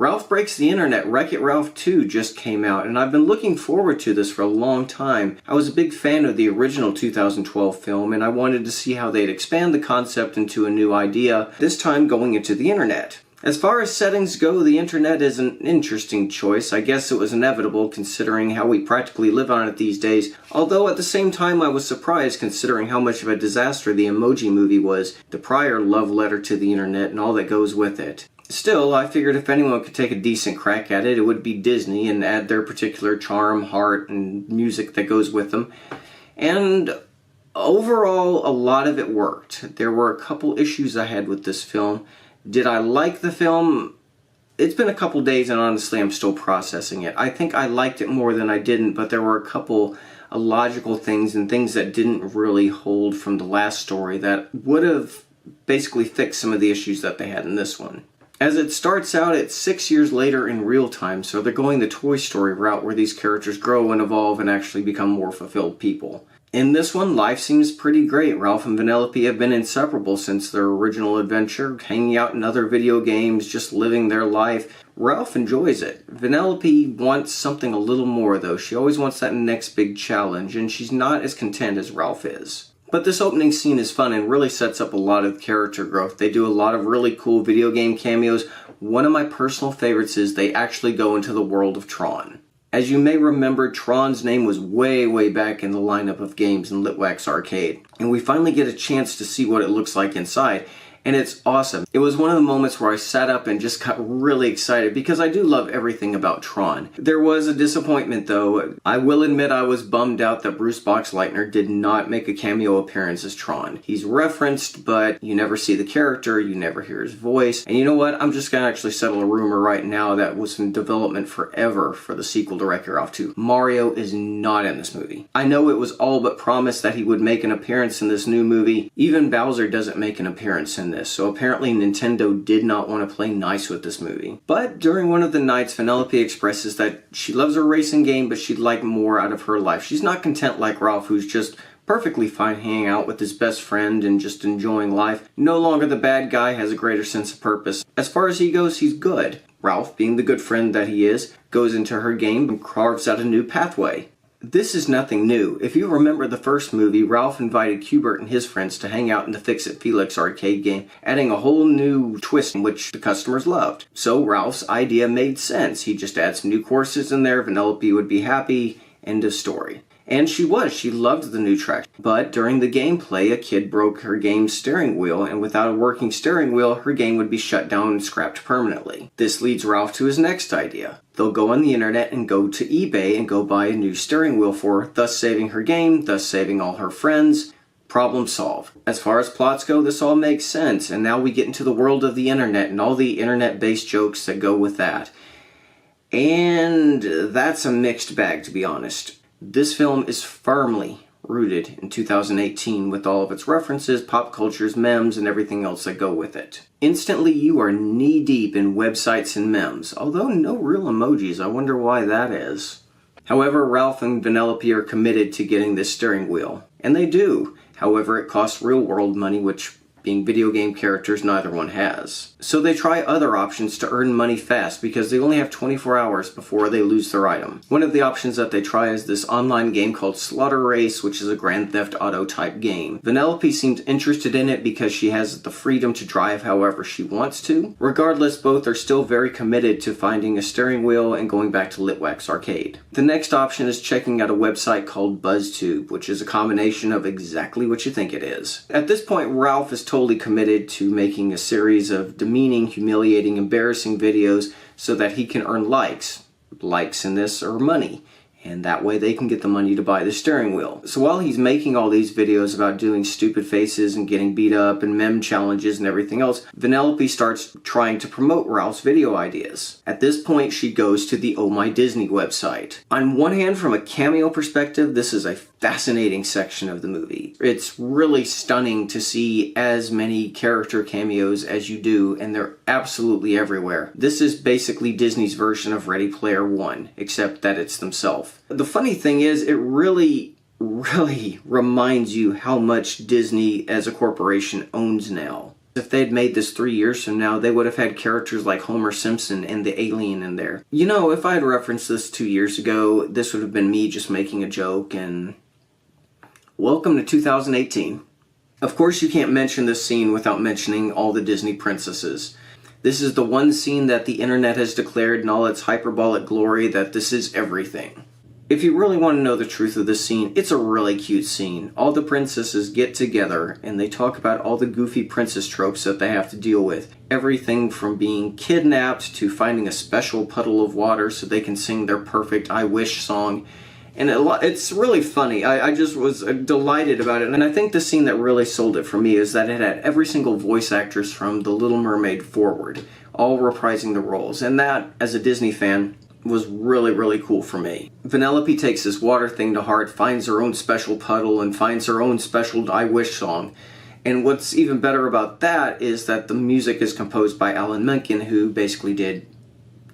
Ralph Breaks the Internet, Wreck-It Ralph 2 just came out, and I've been looking forward to this for a long time. I was a big fan of the original 2012 film, and I wanted to see how they'd expand the concept into a new idea, this time going into the internet. As far as settings go, the internet is an interesting choice. I guess it was inevitable considering how we practically live on it these days, although at the same time I was surprised considering how much of a disaster the Emoji Movie was, the prior love letter to the internet and all that goes with it. Still, I figured if anyone could take a decent crack at it, it would be Disney and add their particular charm, heart, and music that goes with them. And overall, a lot of it worked. There were a couple issues I had with this film. Did I like the film? It's been a couple days and honestly I'm still processing it. I think I liked it more than I didn't, but there were a couple illogical things and things that didn't really hold from the last story that would have basically fixed some of the issues that they had in this one. As it starts out, it's 6 years later in real time, so they're going the Toy Story route where these characters grow and evolve and actually become more fulfilled people. In this one, life seems pretty great. Ralph and Vanellope have been inseparable since their original adventure, hanging out in other video games, just living their life. Ralph enjoys it. Vanellope wants something a little more though. She always wants that next big challenge, and she's not as content as Ralph is. But this opening scene is fun and really sets up a lot of character growth. They do a lot of really cool video game cameos. One of my personal favorites is they actually go into the world of Tron. As you may remember, Tron's name was way back in the lineup of games in Litwack's arcade. And we finally get a chance to see what it looks like inside. And it's awesome. It was one of the moments where I sat up and just got really excited because I do love everything about Tron. There was a disappointment though. I will admit I was bummed out that Bruce Boxleitner did not make a cameo appearance as Tron. He's referenced, but you never see the character, you never hear his voice. And you know what? I'm just gonna actually settle a rumor right now that was in development forever for the sequel to Wreck-It Ralph 2. Mario is not in this movie. I know it was all but promised that he would make an appearance in this new movie. Even Bowser doesn't make an appearance in this. So apparently Nintendo did not want to play nice with this movie. But during one of the nights, Vanellope expresses that she loves her racing game, but she'd like more out of her life. She's not content like Ralph, who's just perfectly fine hanging out with his best friend and just enjoying life. No longer the bad guy, has a greater sense of purpose. As far as he goes, he's good. Ralph, being the good friend that he is, goes into her game and carves out a new pathway. This is nothing new. If you remember the first movie, Ralph invited Q*bert and his friends to hang out in the Fix-It Felix arcade game, adding a whole new twist in which the customers loved. So Ralph's idea made sense. He just adds some new courses in there, Vanellope would be happy, end of story. And she was. She loved the new track. But during the gameplay, a kid broke her game's steering wheel, and without a working steering wheel, her game would be shut down and scrapped permanently. This leads Ralph to his next idea. They'll go on the internet and go to eBay and go buy a new steering wheel for her, thus saving her game, thus saving all her friends. Problem solved. As far as plots go, this all makes sense, and now we get into the world of the internet and all the internet-based jokes that go with that. And that's a mixed bag, to be honest. This film is firmly rooted in 2018 with all of its references, pop cultures, memes, and everything else that go with it. Instantly, you are knee-deep in websites and memes, although no real emojis. I wonder why that is. However, Ralph and Vanellope are committed to getting this steering wheel, and they do. However, it costs real-world money, which, being video game characters, neither one has. So they try other options to earn money fast because they only have 24 hours before they lose their item. One of the options that they try is this online game called Slaughter Race, which is a Grand Theft Auto type game. Vanellope seems interested in it because she has the freedom to drive however she wants to. Regardless, both are still very committed to finding a steering wheel and going back to Litwack's arcade. The next option is checking out a website called BuzzTube, which is a combination of exactly what you think it is. At this point, Ralph is totally committed to making a series of demeaning, humiliating, embarrassing videos so that he can earn likes. Likes in this are money. And that way they can get the money to buy the steering wheel. So while he's making all these videos about doing stupid faces and getting beat up and meme challenges and everything else, Vanellope starts trying to promote Ralph's video ideas. At this point, she goes to the Oh My Disney website. On one hand, from a cameo perspective, this is a fascinating section of the movie. It's really stunning to see as many character cameos as you do, and they're absolutely everywhere. This is basically Disney's version of Ready Player One, except that it's themselves. The funny thing is, it really reminds you how much Disney as a corporation owns now. If they'd made this 3 years from now, they would have had characters like Homer Simpson and the alien in there. You know, if I had referenced this 2 years ago, this would have been me just making a joke, and welcome to 2018. Of course, you can't mention this scene without mentioning all the Disney princesses. This is the one scene that the internet has declared in all its hyperbolic glory that this is everything. If you really want to know the truth of this scene, it's a really cute scene. All the princesses get together and they talk about all the goofy princess tropes that they have to deal with. Everything from being kidnapped to finding a special puddle of water so they can sing their perfect I Wish song. And it's really funny. I just was delighted about it. And I think the scene that really sold it for me is that it had every single voice actress from The Little Mermaid forward, all reprising the roles. And that, as a Disney fan, was really, really cool for me. Vanellope takes this water thing to heart, finds her own special puddle, and finds her own special I Wish song. And what's even better about that is that the music is composed by Alan Menken, who basically did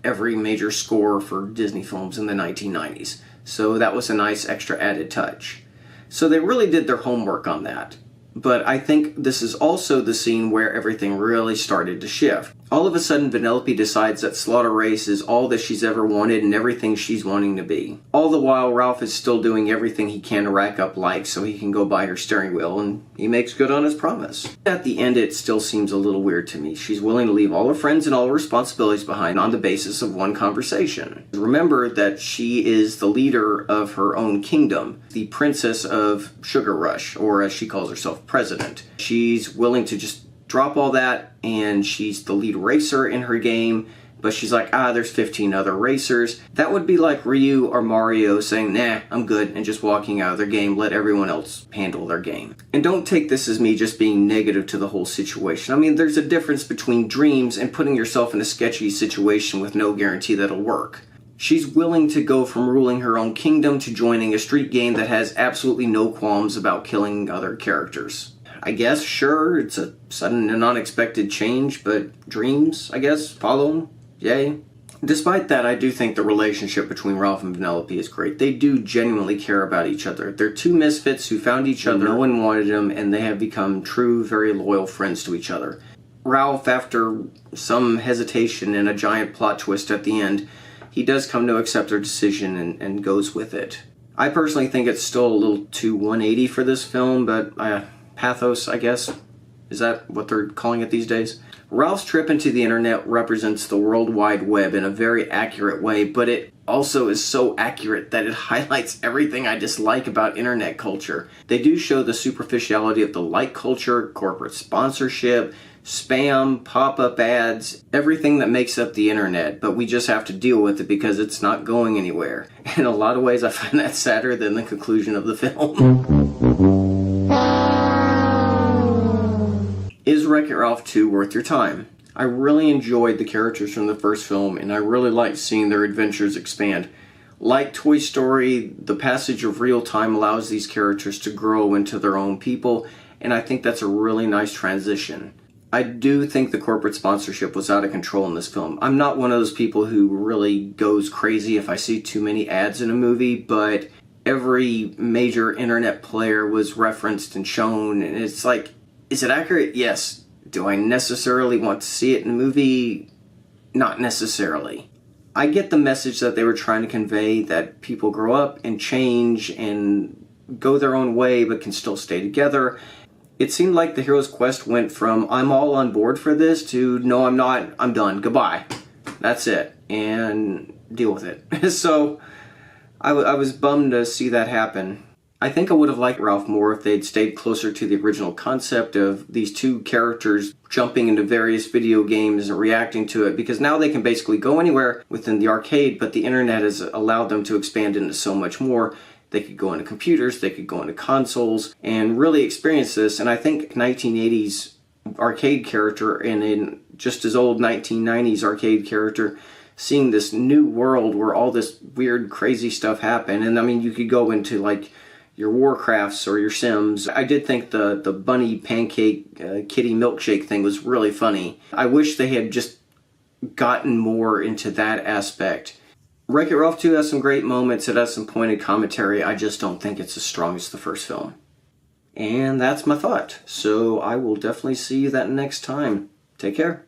every major score for Disney films in the 1990s. So that was a nice extra added touch. So they really did their homework on that. But I think this is also the scene where everything really started to shift. All of a sudden, Vanellope decides that Slaughter Race is all that she's ever wanted and everything she's wanting to be. All the while, Ralph is still doing everything he can to rack up likes so he can go buy her steering wheel, and he makes good on his promise. At the end, it still seems a little weird to me. She's willing to leave all her friends and all her responsibilities behind on the basis of one conversation. Remember that she is the leader of her own kingdom, the Princess of Sugar Rush, or as she calls herself, President. She's willing to just drop all that, and she's the lead racer in her game, but she's like, there's 15 other racers. That would be like Ryu or Mario saying, nah, I'm good, and just walking out of their game, let everyone else handle their game. And don't take this as me just being negative to the whole situation. I mean, there's a difference between dreams and putting yourself in a sketchy situation with no guarantee that'll work. She's willing to go from ruling her own kingdom to joining a street game that has absolutely no qualms about killing other characters. I guess, sure, it's a sudden and unexpected change, but dreams, I guess, follow them. Yay. Despite that, I do think the relationship between Ralph and Vanellope is great. They do genuinely care about each other. They're two misfits who found each other, no one wanted them, and they have become true, very loyal friends to each other. Ralph, after some hesitation and a giant plot twist at the end, he does come to accept their decision and goes with it. I personally think it's still a little too 180 for this film, but pathos, I guess. Is that what they're calling it these days? Ralph's trip into the internet represents the World Wide Web in a very accurate way, but it also is so accurate that it highlights everything I dislike about internet culture. They do show the superficiality of the like culture, corporate sponsorship, spam, pop-up ads, everything that makes up the internet, but we just have to deal with it because it's not going anywhere. In a lot of ways, I find that sadder than the conclusion of the film. Is Wreck-It Ralph 2 worth your time? I really enjoyed the characters from the first film, and I really liked seeing their adventures expand. Like Toy Story, the passage of real time allows these characters to grow into their own people, and I think that's a really nice transition. I do think the corporate sponsorship was out of control in this film. I'm not one of those people who really goes crazy if I see too many ads in a movie, but every major internet player was referenced and shown, and it's like, is it accurate? Yes. Do I necessarily want to see it in a movie? Not necessarily. I get the message that they were trying to convey, that people grow up and change and go their own way but can still stay together. It seemed like the hero's quest went from I'm all on board for this to no, I'm not, I'm done, goodbye. That's it. And deal with it. So I was bummed to see that happen. I think I would have liked Ralph more if they'd stayed closer to the original concept of these two characters jumping into various video games and reacting to it, because now they can basically go anywhere within the arcade, but the internet has allowed them to expand into so much more. They could go into computers, they could go into consoles, and really experience this. And I think 1980s arcade character and in just as old 1990s arcade character, seeing this new world where all this weird, crazy stuff happened. And I mean, you could go into like your Warcrafts or your Sims. I did think the bunny pancake kitty milkshake thing was really funny. I wish they had just gotten more into that aspect. Wreck-It Ralph 2 has some great moments, it has some pointed commentary. I just don't think it's as strong as the first film. And that's my thought. So I will definitely see you that next time. Take care.